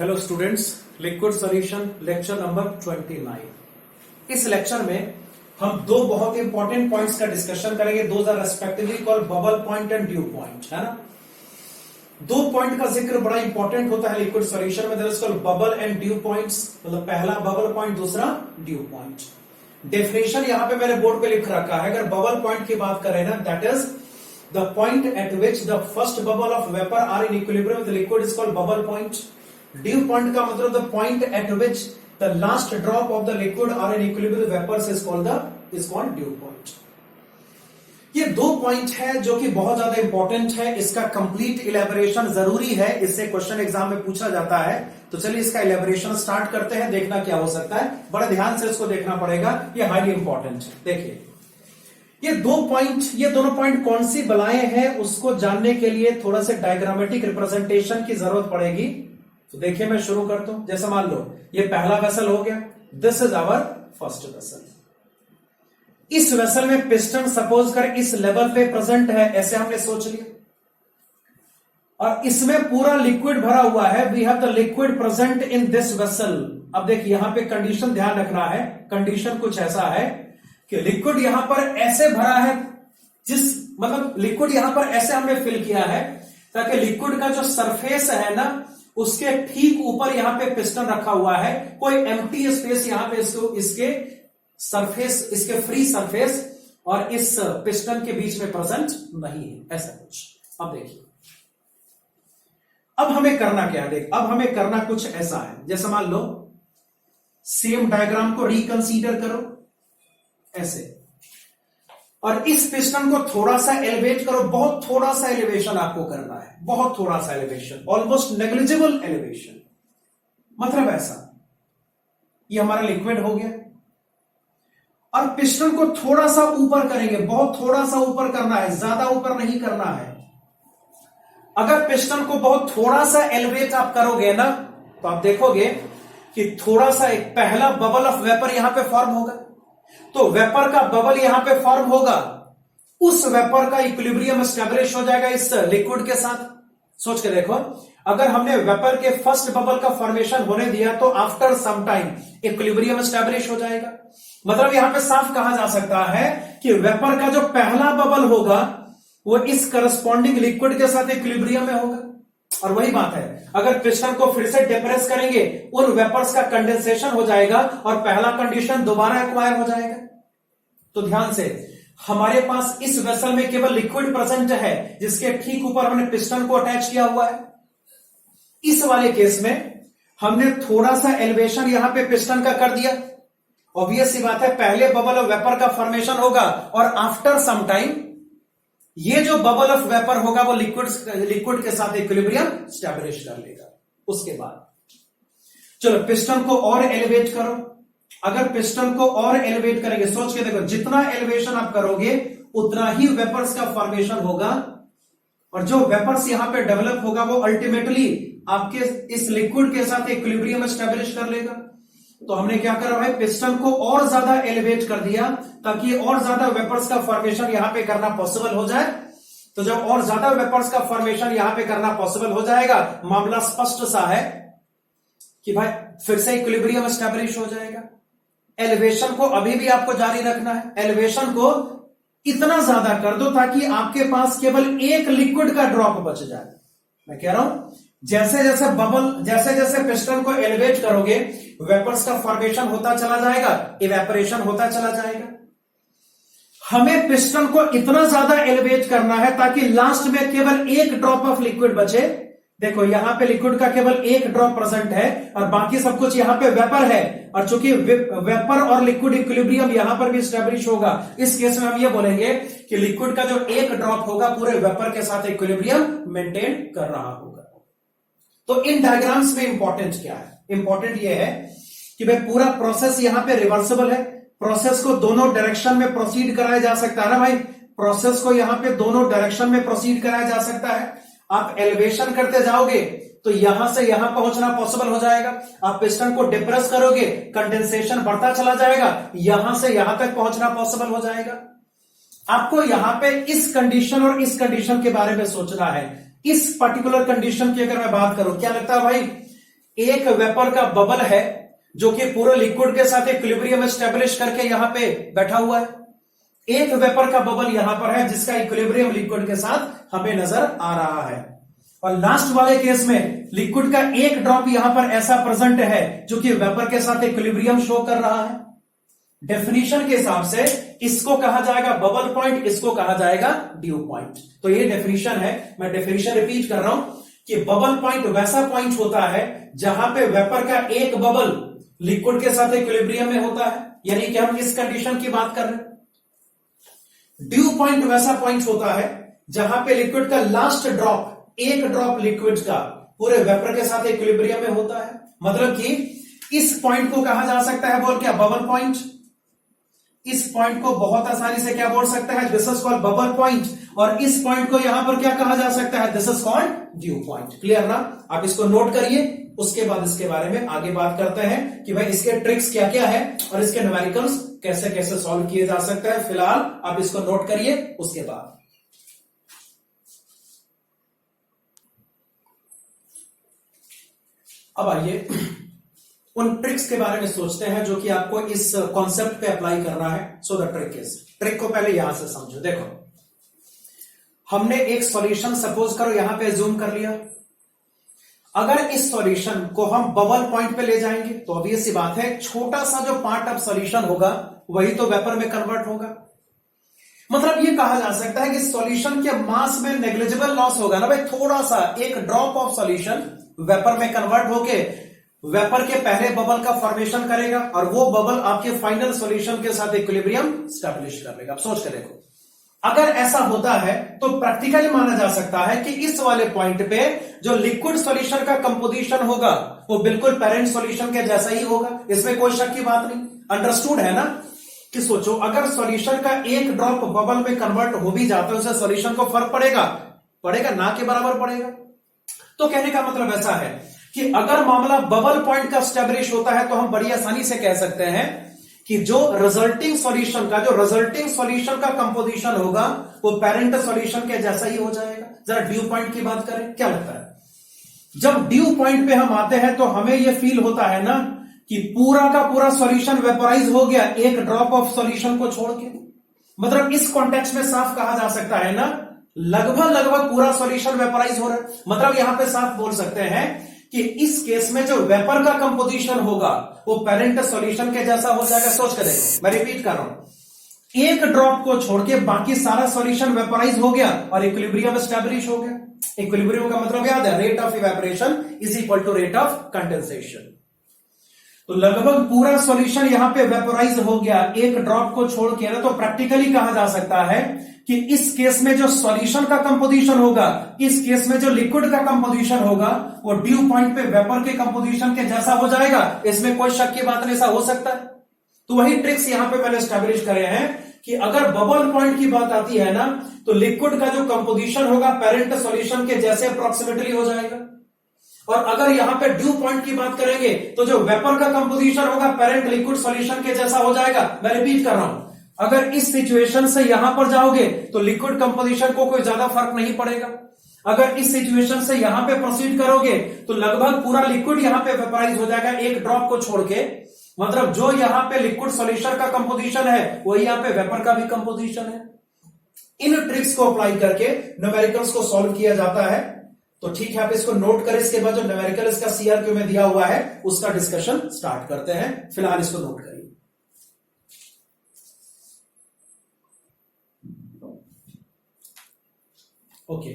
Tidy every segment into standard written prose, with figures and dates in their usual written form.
Hello students, liquid solution lecture number 29। इस लेक्चर में हम दो बहुत इंपॉर्टेंट पॉइंट्स का डिस्कशन करेंगे। Those are respectively called bubble point and dew point, है ना। दो पॉइंट का जिक्र बड़ा इंपॉर्टेंट होता है लिक्विड सॉल्यूशन में, that is called bubble and due points. मतलब पहला बबल पॉइंट, दूसरा ड्यू पॉइंट। डेफिनेशन यहां पे मैंने बोर्ड पे लिख रखा है। अगर बबल पॉइंट की बात करें ना, that is the point at which the first bubble of vapour are in equilibrium with liquid is called bubble point. Dew point का मतलब the point at which the last drop of the liquid are in equilibrium with vapours is called dew point. ये दो point है जो कि बहुत ज्यादा important है। इसका कंप्लीट इलेबोरेशन जरूरी है, इससे क्वेश्चन एग्जाम में पूछा जाता है। तो चलिए इसका इलेबोरेशन स्टार्ट करते हैं, देखना क्या हो सकता है। बड़े ध्यान से इसको देखना पड़ेगा, ये हाईली इंपॉर्टेंट है। देखिए ये दोनों पॉइंट कौन सी बलाएं हैं, उसको जानने के लिए थोड़ा सा डायग्रामेटिक रिप्रेजेंटेशन की जरूरत पड़ेगी। तो देखिए मैं शुरू करता हूं। जैसे मान लो ये पहला वेसल हो गया, this is our first vessel. इस वेसल में पिस्टन सपोज कर इस लेवल पे प्रेजेंट है, ऐसे हमने सोच लिया, और इसमें पूरा लिक्विड भरा हुआ है। We have the liquid present in this vessel. अब देखिए यहां पे कंडीशन ध्यान रखना है। कंडीशन कुछ ऐसा है कि लिक्विड यहां पर ऐसे भरा है, मतलब लिक्विड यहां पर ऐसे हमने फिल किया है ताकि लिक्विड का जो सरफेस है ना, उसके ठीक ऊपर यहां पे पिस्टन रखा हुआ है। कोई एम्प्टी स्पेस यहां पे इसके सरफेस, इसके फ्री सरफेस और इस पिस्टन के बीच में प्रेजेंट नहीं है, ऐसा कुछ। अब देखिए अब हमें करना क्या है। अब हमें करना कुछ ऐसा है, जैसे मान लो सेम डायग्राम को रिकंसीडर करो ऐसे, और इस पिस्टन को थोड़ा सा एलिवेट करो। बहुत थोड़ा सा एलिवेशन आपको करना है, बहुत थोड़ा सा एलिवेशन, ऑलमोस्ट नेग्लिजिबल एलिवेशन। मतलब ऐसा, ये हमारा लिक्विड हो गया, और पिस्टन को थोड़ा सा ऊपर करेंगे। बहुत थोड़ा सा ऊपर करना है, ज्यादा ऊपर नहीं करना है। अगर पिस्टन को बहुत थोड़ा सा एलिवेट आप करोगे ना, तो आप देखोगे कि थोड़ा सा एक पहला बबल ऑफ वेपर यहां पे फॉर्म होगा। तो वेपर का बबल यहां पे फॉर्म होगा, उस वेपर का इक्विलिब्रियम एस्टैब्लिश हो जाएगा इस लिक्विड के साथ। सोच के देखो, अगर हमने वेपर के फर्स्ट बबल का फॉर्मेशन होने दिया तो after some time equilibrium establish हो जाएगा। मतलब यहां पे साफ कहा जा सकता है कि वेपर का जो पहला बबल होगा वो इस करस्पॉन्डिंग लिक्विड के साथ इक्विलिब्रियम में होगा। और वही बात है, अगर पिस्टन को फिर से डिप्रेस करेंगे, उन वेपर्स का कंडेंसेशन हो जाएगा और पहला कंडीशन दोबारा एक्वायर हो जाएगा। तो ध्यान से, हमारे पास इस वेसल में केवल लिक्विड प्रेजेंट है जिसके ठीक ऊपर हमने पिस्टन को अटैच किया हुआ है। इस वाले केस में हमने थोड़ा सा एलिवेशन यहां पे पिस्टन का कर दिया। ऑब्वियस सी बात है, पहले बबल ऑफ वेपर का फॉर्मेशन होगा और आफ्टर सम टाइम ये जो बबल ऑफ वेपर होगा वो लिक्विड के साथ इक्विलिब्रियम स्टैब्लिश कर लेगा। उसके बाद चलो पिस्टन को और एलिवेट करो। अगर पिस्टन को और एलिवेट करेंगे, सोच के देखो, जितना एलिवेशन आप करोगे उतना ही वेपर्स का फॉर्मेशन होगा, और जो वेपर्स यहां पे डेवलप होगा वो अल्टीमेटली आपके इस लिक्विड के साथ इक्विलिब्रियम स्टैब्लिश कर लेगा। तो हमने क्या करा भाई, पिस्टन को और ज्यादा एलिवेट कर दिया ताकि और ज्यादा वेपर्स का फॉर्मेशन यहां पे करना पॉसिबल हो जाए। तो जब और ज्यादा वेपर्स का फॉर्मेशन यहां पे करना पॉसिबल हो जाएगा, मामला स्पष्ट सा है कि भाई फिर से इक्विलिब्रियम एस्टैब्लिश हो जाएगा। एलिवेशन को अभी भी आपको जारी रखना है। एलिवेशन को इतना ज्यादा कर दो ताकि आपके पास केवल एक लिक्विड का ड्रॉप बच जाए। मैं कह रहा हूं जैसे जैसे पिस्टन को एलिवेट करोगे, वेपर्स का फॉर्मेशन होता चला जाएगा, इवेपोरेशन होता चला जाएगा। हमें पिस्टन को इतना ज्यादा एलिवेट करना है ताकि लास्ट में केवल एक ड्रॉप ऑफ लिक्विड बचे। देखो यहां पे लिक्विड का केवल एक ड्रॉप प्रेजेंट है और बाकी सब कुछ यहां पे वेपर है, और चूंकि वेपर और लिक्विड इक्विलिब्रियम यहां पर भी स्टैब्लिश होगा, इस केस में हम ये बोलेंगे कि लिक्विड का जो एक ड्रॉप होगा पूरे वेपर के साथ इक्विलिब्रियम मेंटेन कर रहा होगा। तो इन डायग्राम्स में इंपॉर्टेंट क्या है? इंपॉर्टेंट यह है कि भाई पूरा प्रोसेस यहां पे रिवर्सिबल है। प्रोसेस को दोनों डायरेक्शन में प्रोसीड कराया जा सकता है ना भाई। प्रोसेस को यहां पे दोनों डायरेक्शन में प्रोसीड कराया जा सकता है। आप एलिवेशन करते जाओगे तो यहां से यहां पहुंचना पॉसिबल हो जाएगा। आप पिस्टन को डिप्रेस करोगे, कंडेंसेशन बढ़ता चला जाएगा, यहां से यहां तक पहुंचना पॉसिबल हो जाएगा। आपको यहां पे इस कंडीशन और इस कंडीशन के बारे में सोचना है। इस पर्टिकुलर कंडीशन की अगर मैं बात करूं, क्या लगता है भाई एक वेपर का बबल है जो कि पूरे लिक्विड के साथ इक्विलिब्रियम एस्टेब्लिश करके यहां पे बैठा हुआ है। एक वेपर का बबल यहां पर है जिसका इक्विलिब्रियम लिक्विड के साथ हमें नजर आ रहा है। और लास्ट वाले केस में लिक्विड का एक ड्रॉप यहां पर ऐसा प्रेजेंट है जो कि वेपर के साथ इक्विलिब्रियम शो कर रहा है। डेफिनेशन के हिसाब से इसको कहा जाएगा बबल पॉइंट, इसको कहा जाएगा ड्यू पॉइंट। तो ये डेफिनेशन है, मैं डेफिनेशन रिपीट कर रहा हूं कि बबल पॉइंट वैसा पॉइंट होता है जहां पे वेपर का एक बबल लिक्विड के साथ इक्विलिब्रियम में होता है, यानी कि हम इस कंडीशन की बात कर रहे हैं। ड्यू पॉइंट वैसा पॉइंट होता है जहां पे लिक्विड का लास्ट ड्रॉप, एक ड्रॉप लिक्विड का पूरे वेपर के साथ इक्विलिब्रियम में होता है। मतलब कि इस पॉइंट को कहा जा सकता है बोल क्या, बबल पॉइंट। इस पॉइंट को बहुत आसानी से क्या बोल सकते हैं, this is called bubble point. और इस पॉइंट को यहां पर क्या कहा जा सकता है, this is called dew point. Clear ना? आप इसको नोट करिए, उसके बाद इसके बारे में आगे बात करते हैं कि भाई इसके ट्रिक्स क्या क्या है और इसके न्यूमेरिकल्स कैसे कैसे सॉल्व किए जा सकते हैं। फिलहाल आप इसको नोट करिए, उसके बाद अब आइए उन ट्रिक्स के बारे में सोचते हैं जो कि आपको इस कॉन्सेप्ट पे अप्लाई करना है। So the trick is, trick को पहले यहां से समझो। देखो, हमने एक सॉल्यूशन सपोज करो यहां पे जूम कर लिया। अगर इस सॉल्यूशन को हम बबल पॉइंट पे ले जाएंगे तो ऑब्वियस सी बात है छोटा सा जो पार्ट ऑफ सॉल्यूशन होगा वही तो वेपर में कन्वर्ट होगा। मतलब ये कहा जा सकता है कि सॉल्यूशन के मास में नेग्लिजिबल लॉस होगा ना भाई, थोड़ा सा एक ड्रॉप ऑफ सॉल्यूशन वेपर में कन्वर्ट होके वेपर के पहले बबल का फॉर्मेशन करेगा और वो बबल आपके फाइनल सॉल्यूशन के साथ इक्विलिब्रियम स्टैब्लिश कर लेगा। अब सोच कर देखो, अगर ऐसा होता है तो प्रैक्टिकली माना जा सकता है कि इस वाले पॉइंट पे जो लिक्विड सॉल्यूशन का कंपोजिशन होगा वो बिल्कुल पेरेंट सॉल्यूशन के जैसा ही होगा, इसमें कोई शक की बात नहीं। अंडरस्टूड है ना? कि सोचो अगर सॉल्यूशन का एक ड्रॉप बबल में कन्वर्ट हो भी जाता है उससे सॉल्यूशन को फर्क पड़ेगा? पड़ेगा ना, के बराबर पड़ेगा। तो कहने का मतलब ऐसा है कि अगर मामला बबल पॉइंट का स्टैब्लिश होता है तो हम बड़ी आसानी से कह सकते हैं कि जो रिजल्टिंग सॉल्यूशन का कंपोजिशन होगा वो पेरेंट सॉल्यूशन के जैसा ही हो जाएगा। जरा ड्यू पॉइंट की बात करें, क्या लगता है? जब ड्यू पॉइंट पे हम आते हैं तो हमें यह फील होता है ना कि पूरा का पूरा सॉल्यूशन वेपोराइज हो गया एक ड्रॉप ऑफ सॉल्यूशन को छोड़ के। मतलब इस कॉन्टेक्स्ट में साफ कहा जा सकता है ना, लगभग पूरा सॉल्यूशन वेपोराइज हो रहा है। मतलब यहां पे साफ बोल सकते हैं कि इस केस में जो वेपर का कंपोजिशन होगा वो पेरेंट सॉल्यूशन के जैसा हो जाएगा। सोच कर देखो, मैं रिपीट कर रहा हूं, एक ड्रॉप को छोड़ के बाकी सारा सॉल्यूशन वेपोराइज हो गया और इक्विलिब्रियम एस्टैब्लिश हो गया। इक्विलिब्रियम का मतलब याद है, rate of evaporation is equal to rate of condensation. तो लगभग पूरा सॉल्यूशन यहां पे वेपोराइज हो गया एक ड्रॉप को छोड़ के ना, तो प्रैक्टिकली कहा जा सकता है कि इस केस में जो सॉल्यूशन का कंपोजिशन होगा, इस केस में जो लिक्विड का कंपोजिशन होगा वो ड्यू पॉइंट पे वेपर के कंपोजिशन के जैसा हो जाएगा। इसमें कोई शक की बात नहीं, ऐसा हो सकता है। तो वही ट्रिक्स यहां पे मैंने स्टैब्लिश करे हैं कि अगर बबल पॉइंट की बात आती है ना तो लिक्विड का जो कंपोजिशन होगा पेरेंट सॉल्यूशन के जैसे अप्रोक्सीमेटली हो जाएगा। और अगर यहां पे ड्यू पॉइंट की बात करेंगे तो जो वेपर का कंपोजिशन होगा पेरेंट लिक्विड सॉल्यूशन के जैसा हो जाएगा। मैं रिपीट कर रहा हूं, अगर इस सिचुएशन से यहां पर जाओगे तो लिक्विड कंपोजिशन को कोई ज्यादा फर्क नहीं पड़ेगा। अगर इस सिचुएशन से यहां पे प्रोसीड करोगे तो लगभग पूरा लिक्विड यहां पे वेपराइज हो जाएगा एक ड्रॉप को छोड़ के। मतलब जो यहां पे लिक्विड सॉल्यूशन का कंपोजिशन है वही यहां पे वेपर का भी कंपोजिशन है। इन ट्रिक्स को अप्लाई करके न्यूमेरिकल्स को सॉल्व किया जाता है। तो ठीक है, आप इसको नोट करें, इसके बाद जो न्यूमेरिकल इसका सीआरक्यू में दिया हुआ है उसका डिस्कशन स्टार्ट करते हैं। फिलहाल इसको नोट करिए। Okay,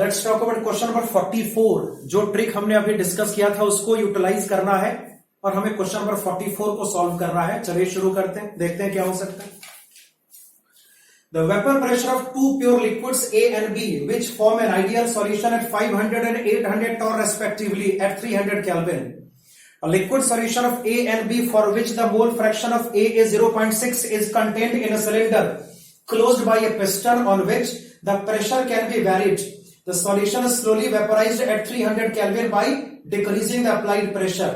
let's talk about question number 44। जो ट्रिक हमने अभी डिस्कस किया था उसको यूटिलाइज करना है और हमें क्वेश्चन नंबर 44 को सॉल्व करना है। चलिए शुरू करते हैं, देखते हैं क्या हो सकता है। The vapor pressure of two pure liquids A and B, which form an ideal solution at 500 and 800 torr respectively at 300 Kelvin. A liquid solution of A and B for which the mole fraction of A is 0.6 is contained in a cylinder closed by a piston on which the pressure can be varied. The solution is slowly vaporized at 300 Kelvin by decreasing the applied pressure.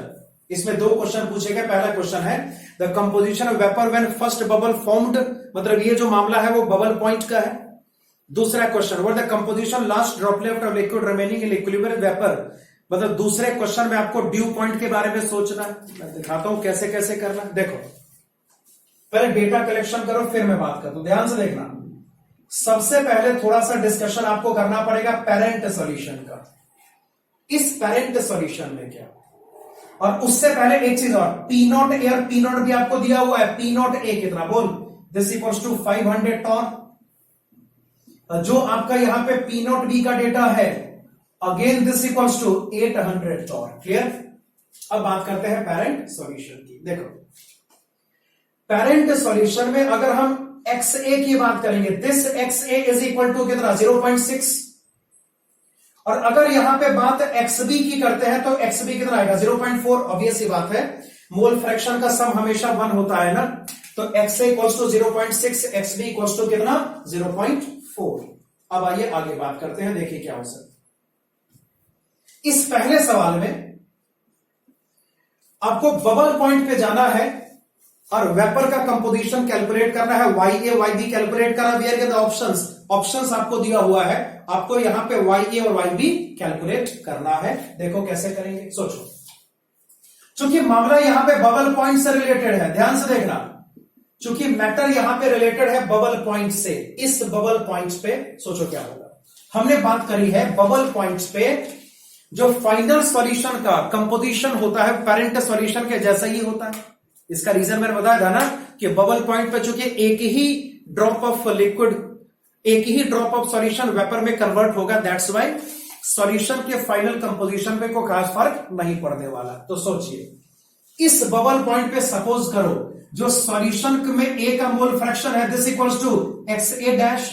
इसमें दो question पूछे गए। पहला question है the composition of vapour when first bubble formed, मतलब ये जो मामला है वो बबल पॉइंट का है। दूसरा question what the composition last droplet of liquid remaining in equilibrium vapour मतलब दूसरे क्वेश्चन में आपको ड्यू पॉइंट के बारे में सोचना है। मैं दिखाता हूं कैसे कैसे करना। देखो पहले डेटा कलेक्शन करो, फिर मैं बात करता हूं, ध्यान से देखना। सबसे पहले थोड़ा सा डिस्कशन आपको करना पड़ेगा पेरेंट सॉल्यूशन का। इस पेरेंट सॉल्यूशन में क्या, और उससे पहले एक चीज और, पी नॉट ए और पी नॉट बी आपको दिया हुआ है। पी नॉट ए कितना बोल, दिस इक्वल्स टू 500 टॉन। जो आपका यहां पे पी नॉट बी का डेटा है, again this equals to 800 torr. Clear. अब बात करते हैं पेरेंट सॉल्यूशन की। देखो पेरेंट सॉल्यूशन में अगर हम एक्स ए की बात करेंगे, this X A is equal to कितना 0.6, और अगर यहां पे बात एक्स बी की करते हैं तो एक्स बी कितना आएगा 0.4। ऑब्वियस ही बात है, मोल फ्रैक्शन का सम हमेशा 1 होता है ना, तो X A equals to 0.6, X B equals to कितना 0.4। अब आइए आगे बात करते हैं, देखिए क्या हो सकता है। इस पहले सवाल में आपको बबल पॉइंट पे जाना है और वेपर का कंपोजिशन कैलकुलेट करना है। Y A Y B calculate करना, वेयर के ऑप्शंस आपको दिया हुआ है, आपको यहां पे वाई ए और वाई बी कैलकुलेट करना है। देखो कैसे करेंगे, सोचो। चूंकि मामला यहां पे बबल पॉइंट से रिलेटेड है, ध्यान से देखना, चूंकि मैटर यहां पे रिलेटेड है बबल पॉइंट से, इस बबल पॉइंट पे सोचो क्या होगा। हमने बात करी है बबल पॉइंट पे जो फाइनल सॉल्यूशन का कंपोजिशन होता है पेरेंट सॉल्यूशन के जैसा ही होता है। इसका रीजन मैंने बताया था ना कि बबल पॉइंट पे चूंकि एक ही ड्रॉप ऑफ लिक्विड, एक ही ड्रॉप ऑफ सॉल्यूशन वेपर में कन्वर्ट होगा, दैट्स व्हाई सॉल्यूशन के फाइनल कंपोजिशन पे कोई खास फर्क नहीं पड़ने वाला। तो सोचिए इस बबल पॉइंट पे सपोज करो जो सॉल्यूशन में ए का मोल फ्रैक्शन है, this equals to X A dash,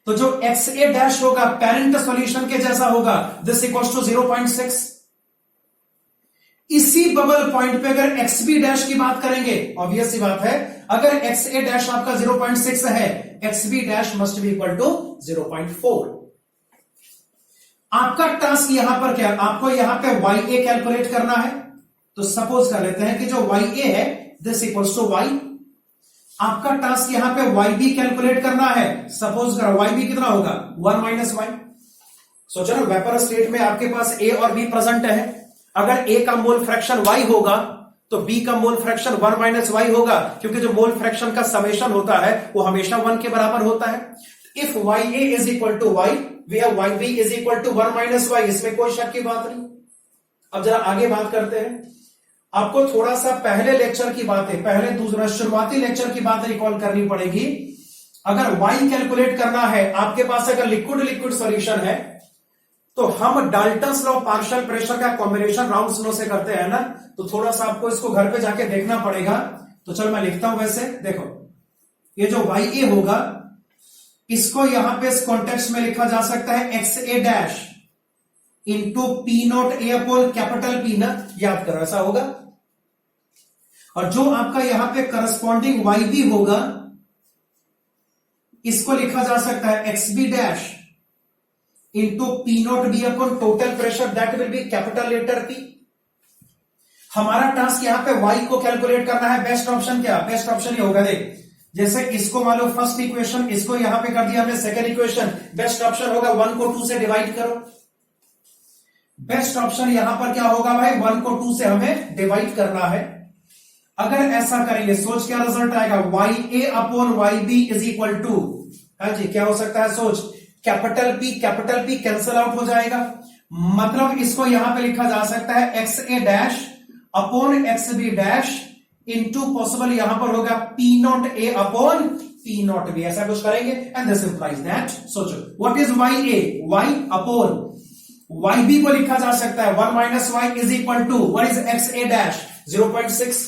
तो जो एक्स ए डैश होगा पेरेंट सॉल्यूशन के जैसा होगा, दिस इक्वल्स टू 0.6। इसी बबल पॉइंट पे अगर एक्स बी डैश की बात करेंगे, ऑब्वियस सी बात है, अगर एक्स ए डैश आपका 0.6 है, X B dash must be equal to 0.4। आपका टास्क यहां पर क्या, आपको यहां पे वाई ए कैलकुलेट करना है। तो सपोज कर लेते हैं कि जो वाई ए है दिस इक्वल्स टू वाई। आपका टास्क यहां पे वाई बी कैलकुलेट करना है। सपोज करो वाई बी कितना होगा 1 माइनस वाई। सोचो ना, वेपर स्टेट में आपके पास ए और बी प्रेजेंट है, अगर ए का मोल फ्रैक्शन y होगा तो बी का मोल फ्रैक्शन 1 माइनस वाई होगा, क्योंकि जो मोल फ्रैक्शन का समेशन होता है वो हमेशा 1 के बराबर होता है। If Y A is equal to Y, we have Y B is equal to 1 minus Y, इसमें कोई शक की बात नहीं। अब जरा आगे बात करते हैं, आपको थोड़ा सा पहले लेक्चर की बातें, पहले दूसरा शुरुआती लेक्चर की बात रिकॉल करनी पड़ेगी। अगर y कैलकुलेट करना है, आपके पास अगर लिक्विड सॉल्यूशन है, तो हम डाल्टन्स लॉ पार्शियल प्रेशर का कॉम्बिनेशन राउंड्स लॉ से करते हैं ना, तो थोड़ा सा आपको इसको घर पे जाके देखना पड़ेगा। तो चलो मैं लिखता हूं। वैसे देखो ये जो वाई ए होगा, इसको यहां पे इस कॉन्टेक्स्ट में लिखा जा सकता है X A dash into P not A upon capital P ना, याद करो ऐसा होगा। और जो आपका यहां पे करस्पॉन्डिंग वाई बी होगा, इसको लिखा जा सकता है X B dash into P not B upon total pressure, that will be capital letter P. हमारा टास्क यहां पे y को कैलकुलेट करना है। बेस्ट ऑप्शन क्या, बेस्ट ऑप्शन ये होगा, देख जैसे इसको मान लो फर्स्ट इक्वेशन, इसको यहां पे कर दिया हमने सेकंड इक्वेशन, बेस्ट ऑप्शन होगा 1 को 2 से डिवाइड करो। बेस्ट ऑप्शन यहां पर क्या होगा भाई, 1 को 2 से हमें डिवाइड करना है। अगर ऐसा करेंगे, सोच क्या रिजल्ट आएगा, Y A upon Y B is equal to, हाँ जी क्या हो सकता है, सोच कैपिटल पी कैंसल आउट हो जाएगा। मतलब इसको यहां पे लिखा जा सकता है X A dash upon X B dash into possible यहां पर होगा P not A upon P not B, ऐसा कुछ करेंगे। एंड दिस इंप्लाइज दैट, सोचो what is Y A, Y upon Y B को लिखा जा सकता है 1 minus Y is equal to what is X A dash 0.6।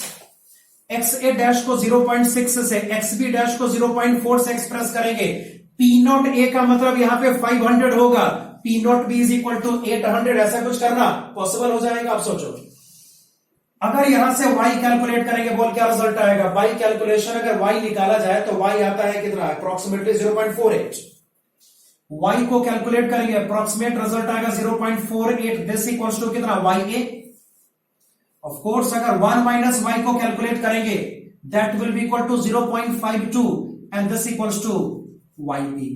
X A dash को 0.6 से एक्स बी डैश को 0.4 से एक्सप्रेस करेंगे। पी नॉट ए का मतलब यहां पे 500 होगा, P not B is equal to 800, ऐसा कुछ करना पॉसिबल हो जाएगा। आप सोचो अगर यहां से y कैलकुलेट करेंगे, बोल क्या रिजल्ट आएगा, y कैलकुलेशन अगर y निकाला जाए तो y आता है कितना, अप्रोक्सीमेटली 0.48। y को कैलकुलेट करेंगे, अप्रोक्सीमेट रिजल्ट आएगा 0.48, दिस इक्वल्स टू कितना ya। ऑफ कोर्स अगर 1 माइनस y को कैलकुलेट करेंगे, that will be equal to 0.52 and this equals to YB।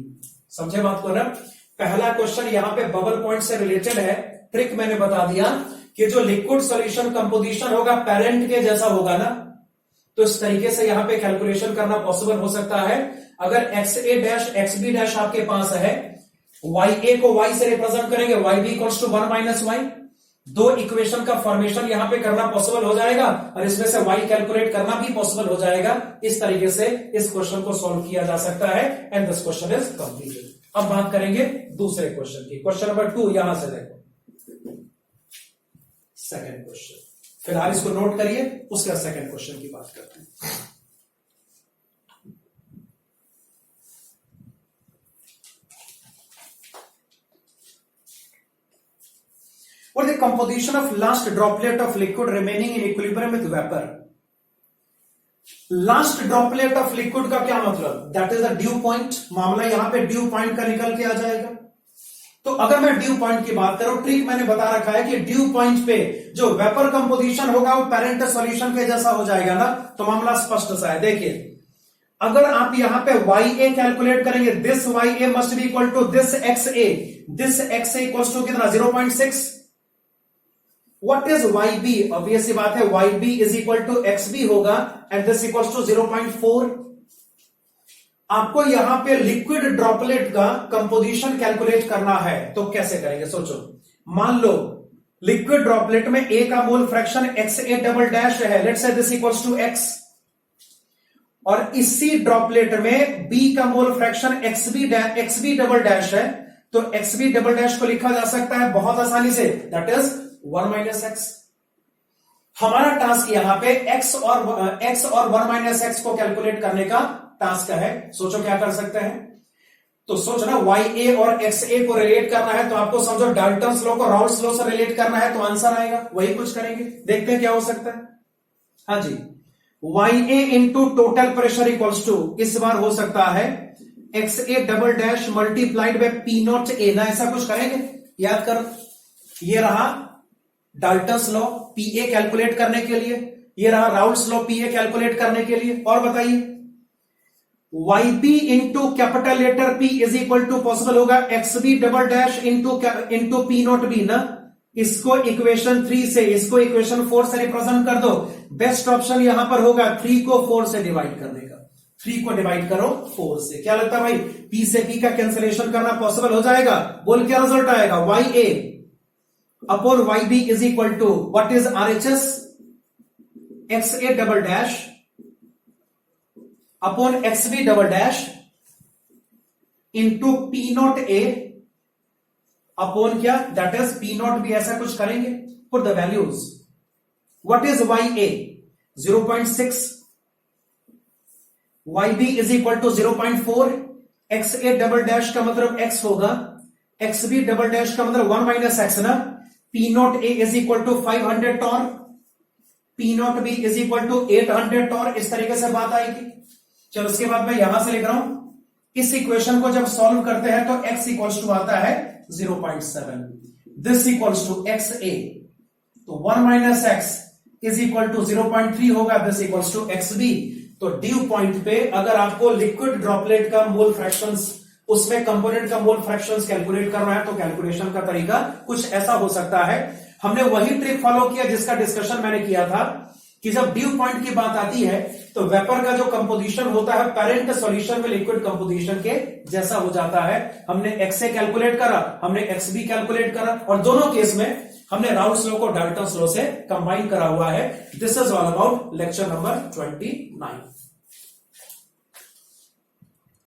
समझे बात को ना। पहला क्वेश्चन यहां पे बबल पॉइंट से रिलेटेड है, ट्रिक मैंने बता दिया कि जो लिक्विड सॉल्यूशन कंपोजिशन होगा पेरेंट के जैसा होगा ना, तो इस तरीके से यहां पे कैलकुलेशन करना पॉसिबल हो सकता है। अगर x A dash x B dash आपके पास है, वाई ए को वाई से रिप्रेजेंट करेंगे, Y B equals to 1 minus Y, दो इक्वेशन का फॉर्मेशन यहां पे करना पॉसिबल हो जाएगा और इसमें से y कैलकुलेट करना भी पॉसिबल हो जाएगा। इस तरीके से इस क्वेश्चन को सॉल्व किया जा सकता है and this question is completed. अब बात करेंगे दूसरे क्वेश्चन की। क्वेश्चन नंबर 2 यहां से देखो, सेकंड क्वेश्चन, फिलहाल इसको नोट करिए, उसके बाद सेकंड क्वेश्चन की बात करते हैं। What is the composition of last droplet of liquid remaining in equilibrium with vapor? Last droplet of liquid का क्या मतलब? That is a dew point। मामला यहां पे dew point का निकल के आ जाएगा। तो अगर मैं dew point की बात करूं, ट्रिक मैंने बता रखा है कि dew point पे जो वेपर कंपोजिशन होगा वो पेरेंट सॉल्यूशन के जैसा हो जाएगा ना, तो मामला स्पष्ट सा है। देखिए, अगर आप यहां पे YA कैलकुलेट करेंगे, this YA must be equal to this XA, this XA equal to कितना 0.6। What is YB? ऑब्वियस सी बात है, YB is equal to XB होगा एंड दिस इक्वल टू 0.4। आपको यहां पे लिक्विड ड्रॉपलेट का कंपोजिशन कैलकुलेट करना है, तो कैसे करेंगे सोचो। मान लो लिक्विड ड्रॉपलेट में A का mole fraction XA double dash है, let's say this equals to X, और इसी ड्रॉपलेट में B का mole fraction XB double dash है, तो XB डबल डैश को लिखा जा सकता है बहुत आसानी से, दैट इज 1 माइनस एक्स। हमारा टास्क यहां पे x और 1 माइनस एक्स को कैलकुलेट करने का टास्क है। सोचो क्या कर सकते हैं। तो सोचना YA और XA को रिलेट करना है, तो आपको समझो डाल्टन्स लॉ को राउल्ट्स लॉ से रिलेट करना है, तो आंसर आएगा। वही कुछ करेंगे, देखते हैं क्या हो सकता है। हाँ जी, YA into total pressure equals to, इस बार हो सकता है XA double dash multiplied by P not A ना, ऐसा कुछ करेंगे। याद करो, ये रहा डाल्टन्स लॉ PA कैलकुलेट करने के लिए, ये रहा राउल्ट्स लॉ PA कैलकुलेट करने के लिए। और बताइए, YB into capital letter P is equal to possible होगा XB double dash into P not B ना। इसको इक्वेशन 3 से, इसको इक्वेशन 4 से रिप्रेजेंट कर दो। बेस्ट ऑप्शन यहां पर होगा 3 को 4 से डिवाइड करने का। 3 को डिवाइड करो 4 से, क्या लगता है भाई, P से P का कैंसिलेशन करना पॉसिबल हो जाएगा। बोल क्या रिजल्ट आएगा, YA upon YB is equal to what is RHS, XA double dash upon XB double dash into P not A upon क्या, that is P not B। ऐसा कुछ करेंगे, put the values. What is YA 0.6, YB is equal to 0.4, XA double dash का मतलब X होगा, XB double dash का मतलब 1 minus X ना। P not A is equal to 500 torr, P not B is equal to 800 torr. इस तरीके से बात आएगी। चलो उसके बाद मैं यहां से लिख रहा हूं, इस इक्वेशन को जब सॉल्व करते हैं तो x इक्वल्स टू आता है 0.7, दिस इक्वल्स टू XA, तो 1 minus X is equal to 0.3 होगा, दिस इक्वल्स टू XB। तो ड्यू पॉइंट पे अगर आपको लिक्विड ड्रॉपलेट का मोल फ्रैक्शंस, उसमें कंपोनेंट का मोल फ्रैक्शंस कैलकुलेट करना है, तो कैलकुलेशन का तरीका कुछ ऐसा हो सकता है। हमने वही ट्रिक फॉलो किया जिसका डिस्कशन मैंने किया था कि जब ड्यू पॉइंट की बात आती है तो वेपर का जो कंपोजिशन होता है पेरेंट सॉल्यूशन में लिक्विड कंपोजिशन के जैसा हो जाता है। हमने XA कैलकुलेट करा, हमने XB कैलकुलेट करा, और दोनों केस में हमने राउल्ट्स लॉ को डाल्टन्स लॉ से कंबाइन करा हुआ है। This is all about lecture number 29।